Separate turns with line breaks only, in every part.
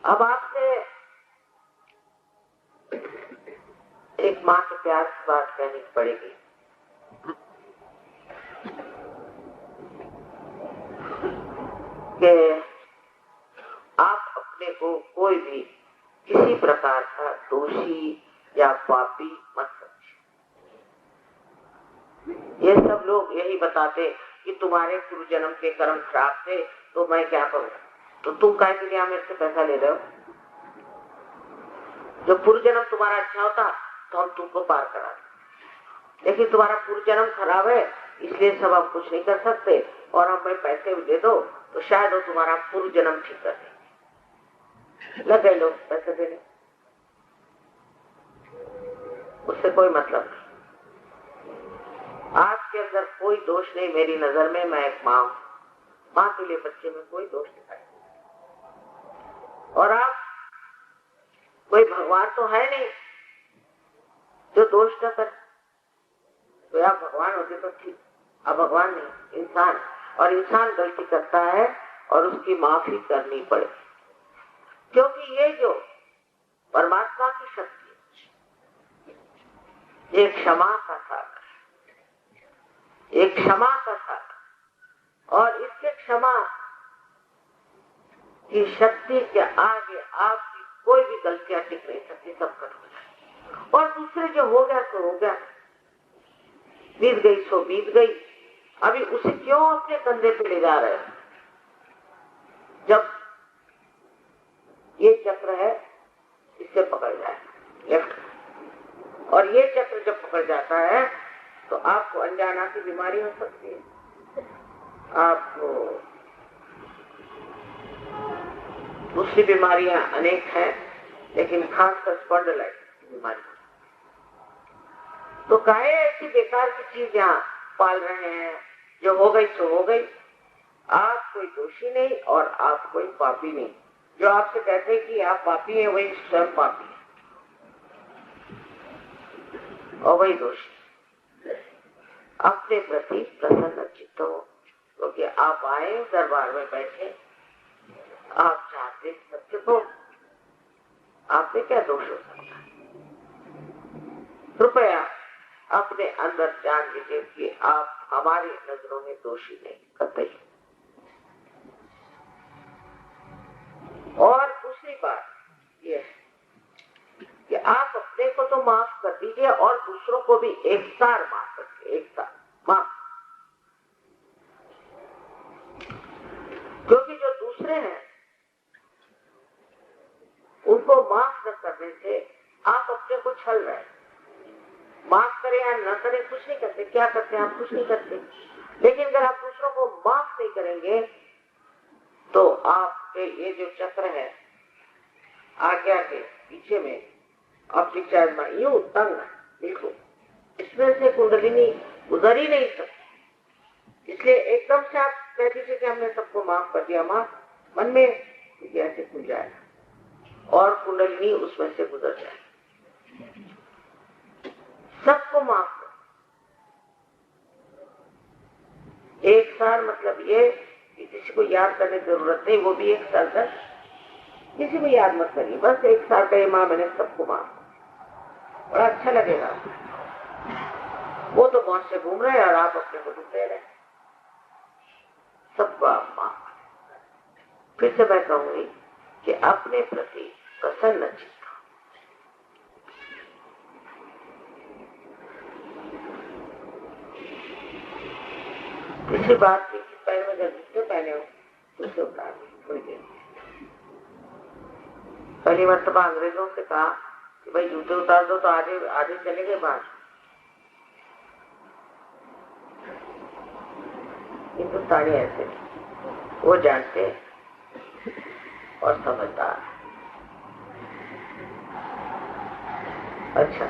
अब आपसे एक माँ के प्यार की बात कहनी पड़ेगी कि आप अपने को कोई भी किसी प्रकार का दोषी या पापी मत समझिए। ये सब लोग यही बताते कि तुम्हारे पूर्व जन्म के कर्म खराब थे तो मैं क्या करूं, तो तुम काहे के लिए मेरे से पैसा ले रहे हो? जो पूर्व जन्म तुम्हारा अच्छा होता तो हम तुमको पार करा दें, लेकिन तुम्हारा पूर्व जन्म खराब है इसलिए सब हम कुछ नहीं कर सकते और हमें पैसे दे दो तो शायद वो तुम्हारा पूर्व जन्म ठीक कर दे। लग गए लोग पैसे देने, उससे कोई मतलब नहीं। आपके अंदर कोई दोष नहीं, मेरी नजर में मैं एक माँ हूं, माँ के लिए बच्चे में कोई दोष दिखाई नहीं। और आप कोई भगवान तो है नहीं जो दोष न करे, तो आप भगवान होते तो ठीक, आप भगवान नहीं, इंसान, और इंसान गलती करता है और उसकी माफी करनी पड़े, क्योंकि ये जो परमात्मा की शक्ति, ये क्षमा का सागर, एक क्षमा का सागर, और इसके क्षमा की शक्ति के आगे आपकी कोई भी गलतियां टिक नहीं सकती, सब कट हो जाए। और दूसरे जो हो गया सो हो गया, बीत गई सो बीत गई, अभी उसे क्यों अपने कंधे पे ले जा रहे हैं? जब ये चक्र है इससे पकड़ जाए लेफ्ट, और ये चक्र जब पकड़ जाता है तो आपको अनजाना की बीमारी हो सकती है, आपको दूसरी बीमारियां अनेक हैं, लेकिन खासकर स्पॉन्डिलाइटिस की बीमारी। तो काहे ऐसी बेकार की चीज यहाँ पाल रहे हैं? जो हो गई सो हो गई, आप कोई दोषी नहीं और आप कोई पापी नहीं। जो आपसे कहते कि आप पापी हैं वही स्वयं पापी है और वही दोषी। अपने प्रति प्रसन्न चित्त हो, क्योंकि आप आए दरबार में बैठे, आप चाहते सत्य को, आप में क्या दोष हो सकता है? कृपया अपने अंदर जान लीजिए कि आप हमारी नजरों में दोषी नहीं करते। और दूसरी बात यह है कि आप अपने को तो माफ कर दीजिए और दूसरों को भी एक सार माफ करिए, एक सार माफ, क्योंकि जो दूसरे हैं उनको माफ न करने से आप अपने को छल रहे हैं। माफ करें या न करें कुछ नहीं करते, क्या करते हैं आप? कुछ नहीं करते। लेकिन अगर आप दूसरों को माफ नहीं करेंगे तो आपके ये जो चक्र है आज्ञा के पीछे में, आपकी चार्ज यूं तंग बिल्कुल, इसमें से कुंडलिनी गुजर ही नहीं सकती। इसलिए एकदम से आप कह दीजिए कि हमने सबको माफ कर दिया, माफ मन में ऐसे खुल जाएगा और कुंडलिनी उसमें से गुजर जाए। सबको माफ कर, एक सार मतलब ये कि किसी को याद करने की जरूरत नहीं, वो भी एक सरदर्श, किसी को याद मत करिए, बस एक सार कहे माँ मैंने सबको माफ, बड़ा अच्छा लगेगा। वो तो मौज से घूम रहे हैं और आप अपने को दुख दे रहे हैं, सबको आप माफ। फिर से मैं कहूंगी कि अपने प्रति प्रसन्न चित्त। किसी बात की पैर में जब जूते पहने हो तो उसे उतार थोड़ी देर। पहली मरतबा अंग्रेजों से कहा कि भाई जूते उतार दो तो आधे आधे चले गए बाहर। हिंदुस्तानी ऐसे वो जानते और समझदार। अच्छा,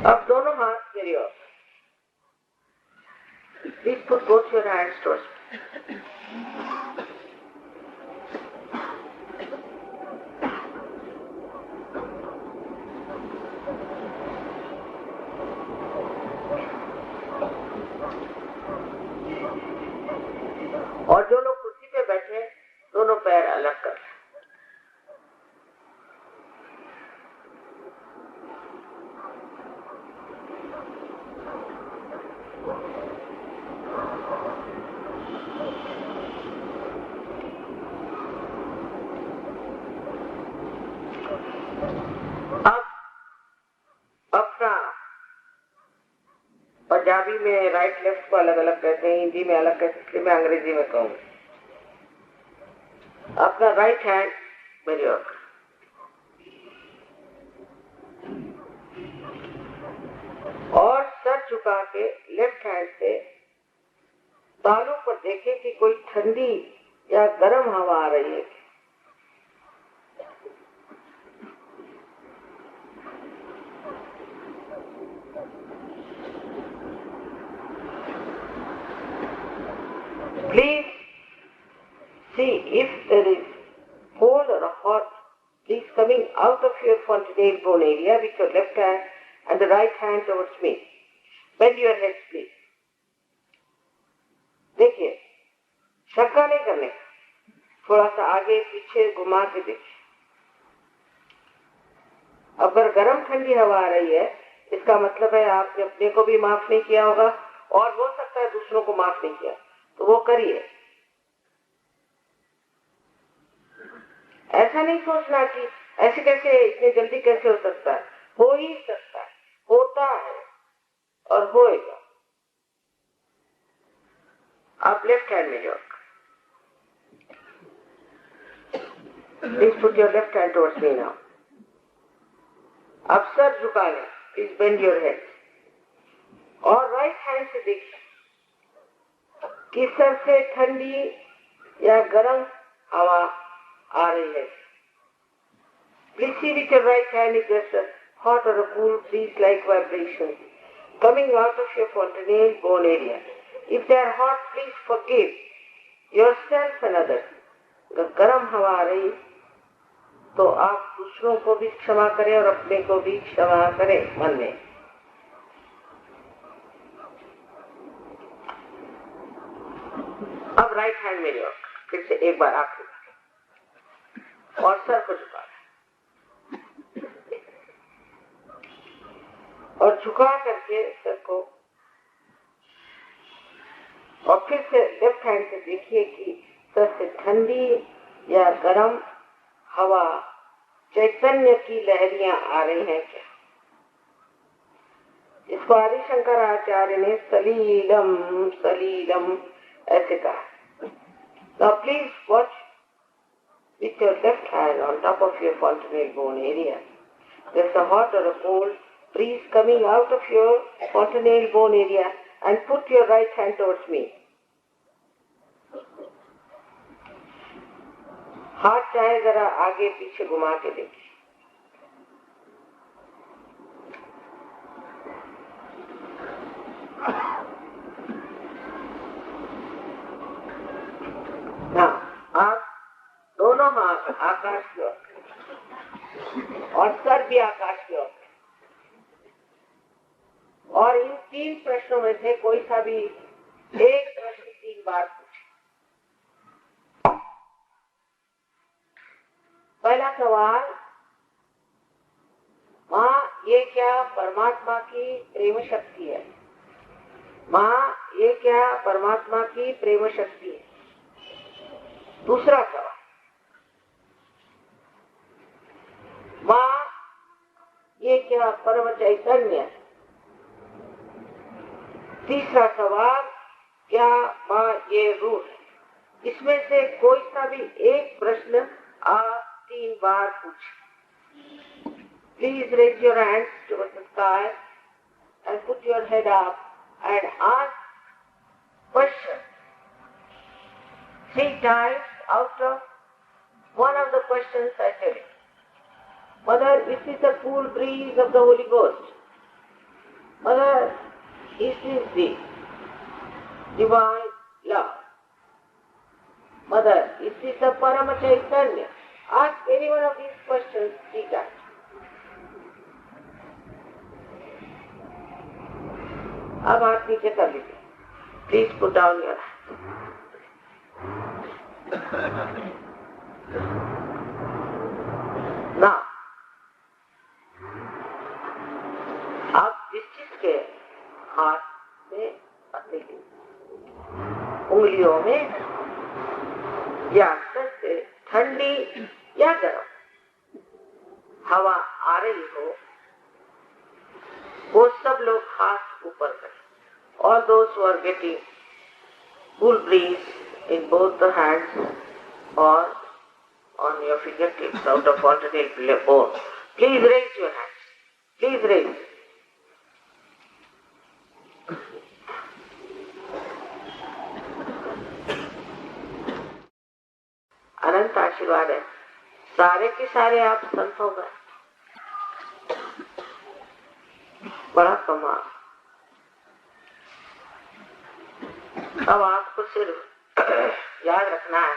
अब दोनों हाथ मेरी ओर, please put both your hands towards. Punjabi में राइट लेफ्ट को अलग अलग कहते हैं, हिंदी में अलग कहते हैं, इसलिए मैं अंग्रेजी में कहूँ। अपना राइट हैंड मेरे ऊपर और सर झुका के लेफ्ट हैंड से तालू पर देखें कि कोई ठंडी या गर्म हवा आ रही है। Please see if there is cold or hot breeze coming out of your fontanelle bone area with your left hand and the right hand towards me. Bend your head, please. देखिए, शक्का नहीं करने का, थोड़ा सा आगे पीछे घुमा के देखिए। अगर गर्म ठंडी हवा आ रही है, इसका मतलब है आपने अपने को भी माफ नहीं किया होगा और हो सकता है दूसरों को माफ नहीं किया, तो वो करिए। ऐसा नहीं सोचना कि ऐसे कैसे, इतनी जल्दी कैसे हो सकता है। हो ही सकता है, होता है और होएगा। आप लेफ्ट हैंड में जाओ। Please put your left hand towards me now. अब सर झुका लें, प्लीज बेंड योर हेड और राइट हैंड से देखिए कि सर से ठंडी या गर्म हवा आ रही है। Please see with your right hand if there's a hot or a cool breeze-like vibration coming out of your fontanelle bone area. If they are hot, please forgive yourself and others. अगर गर्म हवा आ रही तो आप दूसरों को भी क्षमा करें और अपने को भी क्षमा करें मन में। अब राइट हैंड मेरी ओर फिर से एक बार आखिरी बार और सर को झुका और झुका करके सर को और फिर से लेफ्ट हैंड से देखिए कि सर से ठंडी या गर्म हवा चैतन्य की लहरियां आ रही हैं क्या। इसको आदि शंकराचार्य ने सलीलम सलीलम ऐसे कहा। Now please watch with your left hand on top of your fontanelle bone area. There's a hot or a cold breeze coming out of your fontanelle bone area and put your right hand towards me. हाथ चाहे जरा आगे पीछे घुमा के देखिए। आप दोनों हाथ आकाश की ओर और सर भी आकाश की ओर। और इन 3 प्रश्नों में से कोई सा भी एक प्रश्न 3 बार पूछे। पहला सवाल, माँ ये क्या परमात्मा की प्रेम शक्ति है? माँ ये क्या परमात्मा की प्रेम शक्ति है? दूसरा सवाल, माँ ये क्या परम चैतन्य है? तीसरा सवाल, क्या माँ ये रूह है? इसमें से कोई सा भी एक प्रश्न आप 3 बार पूछें। Please raise your hands towards the sky and put your head up and ask questions 3 times out of one of the questions I tell you. Mother, is this the cool breeze of the Holy Ghost? Mother, is this the divine love? Mother, is this the Parama Chaitanya? Ask any one of these questions 3 times. अब हाथ नीचे कर लीजिए। Please put down your hands. Now, आप जिस चीज के हाथ में अपनी उंगलियों में या सर से ठंडी या गर्म हवा आ रही हो, वो सब लोग हाथ ऊपर करें। All those who are getting cool breeze in both the hands or on your fingertips out of alternate bone, please raise your hands. Please raise. अनंत आशीर्वाद है, सारे के सारे आप संत हो गए, बड़ा कमाल। अब आपको सिर्फ याद रखना है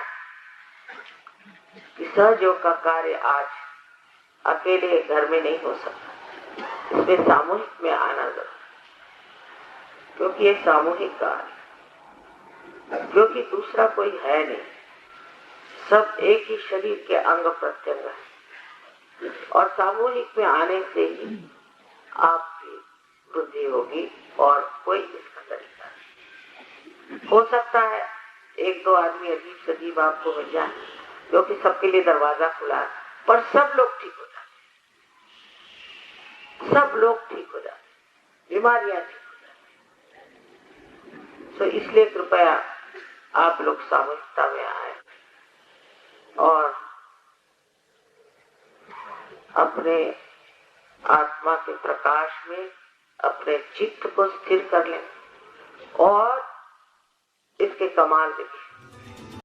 कि सहयोग का कार्य आज अकेले घर में नहीं हो सकता, इसमें सामूहिक में आना जरूर, क्योंकि ये सामूहिक कार्य, क्योंकि दूसरा कोई है नहीं, सब एक ही शरीर के अंग प्रत्यंग है, और सामूहिक में आने से ही आपकी वृद्धि होगी और कोई इसका तरीका नहीं। हो सकता है एक दो आदमी अजीब से अजीब आपको मिल जाए, क्योंकि सबके लिए दरवाजा खुला है, पर सब लोग ठीक हो जाते, सब लोग ठीक हो जाते, बीमारियां ठीक हो जाती। तो इसलिए कृपया आप लोग सामूहिकता में आए और अपने आत्मा के प्रकाश में अपने चित्त को स्थिर कर लें और इसके कमाल देखें।